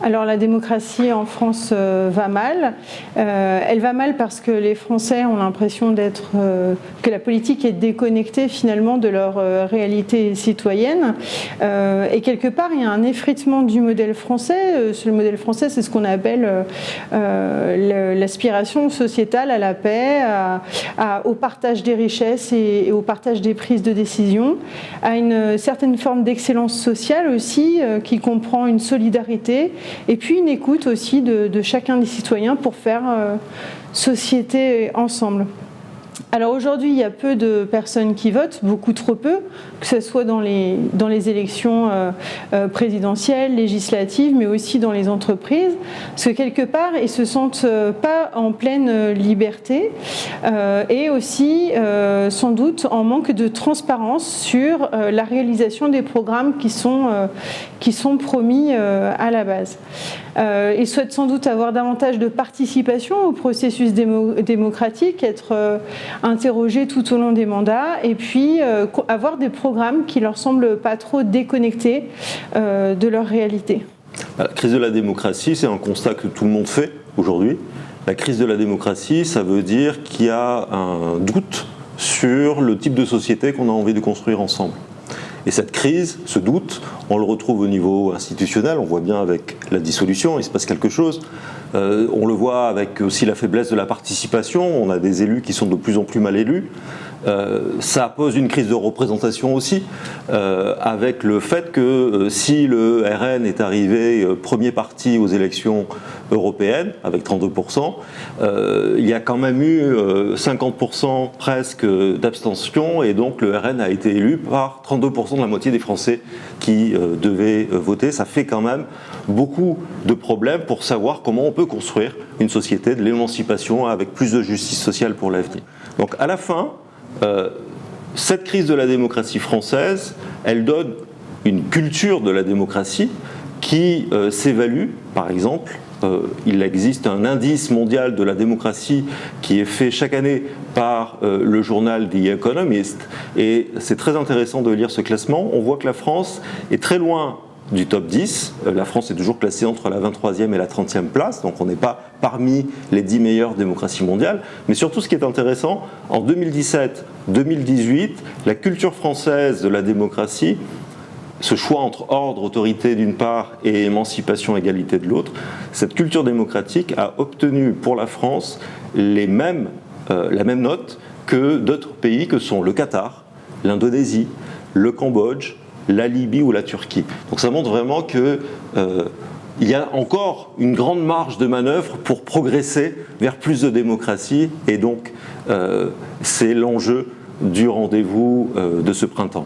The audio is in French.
Alors la démocratie en France va mal. Elle va mal parce que les Français ont l'impression que la politique est déconnectée finalement de leur réalité citoyenne. Et quelque part, il y a un effritement du modèle français. Le modèle français, c'est ce qu'on appelle l'aspiration sociétale à la paix, au partage des richesses et au partage des prises de décision, à une certaine forme d'excellence sociale aussi, qui comprend une solidarité et puis une écoute aussi de chacun des citoyens pour faire société ensemble. Alors aujourd'hui, il y a peu de personnes qui votent, beaucoup trop peu, que ce soit dans les élections présidentielles, législatives, mais aussi dans les entreprises, parce que quelque part, ils ne se sentent pas en pleine liberté et aussi sans doute en manque de transparence sur la réalisation des programmes qui sont promis à la base. Ils souhaitent sans doute avoir davantage de participation au processus démocratique, être interrogés tout au long des mandats et puis avoir des programmes qui leur semblent pas trop déconnectés de leur réalité. La crise de la démocratie, c'est un constat que tout le monde fait aujourd'hui. La crise de la démocratie, ça veut dire qu'il y a un doute sur le type de société qu'on a envie de construire ensemble. Et cette crise, ce doute, on le retrouve au niveau institutionnel, on voit bien avec la dissolution, il se passe quelque chose. On le voit avec aussi la faiblesse de la participation, on a des élus qui sont de plus en plus mal élus. Ça pose une crise de représentation aussi, avec le fait que si le RN est arrivé premier parti aux élections européennes, avec 32%, il y a quand même eu 50% presque d'abstention, et donc le RN a été élu par 32% de la moitié des Français qui devaient voter. Ça fait quand même beaucoup de problèmes pour savoir comment on peut construire une société de l'émancipation avec plus de justice sociale pour l'avenir. Donc à la fin, cette crise de la démocratie française, elle donne une culture de la démocratie qui s'évalue, par exemple. Il existe un indice mondial de la démocratie qui est fait chaque année par le journal The Economist, et c'est très intéressant de lire ce classement. On voit que la France est très loin du top 10. La France est toujours classée entre la 23e et la 30e place, donc on n'est pas parmi les 10 meilleures démocraties mondiales. Mais surtout, ce qui est intéressant, en 2017-2018, la culture française de la démocratie, ce choix entre ordre, autorité d'une part et émancipation, égalité de l'autre, cette culture démocratique a obtenu pour la France la même note que d'autres pays que sont le Qatar, l'Indonésie, le Cambodge, la Libye ou la Turquie. Donc ça montre vraiment qu'il y a encore une grande marge de manœuvre pour progresser vers plus de démocratie, et donc c'est l'enjeu du rendez-vous de ce printemps.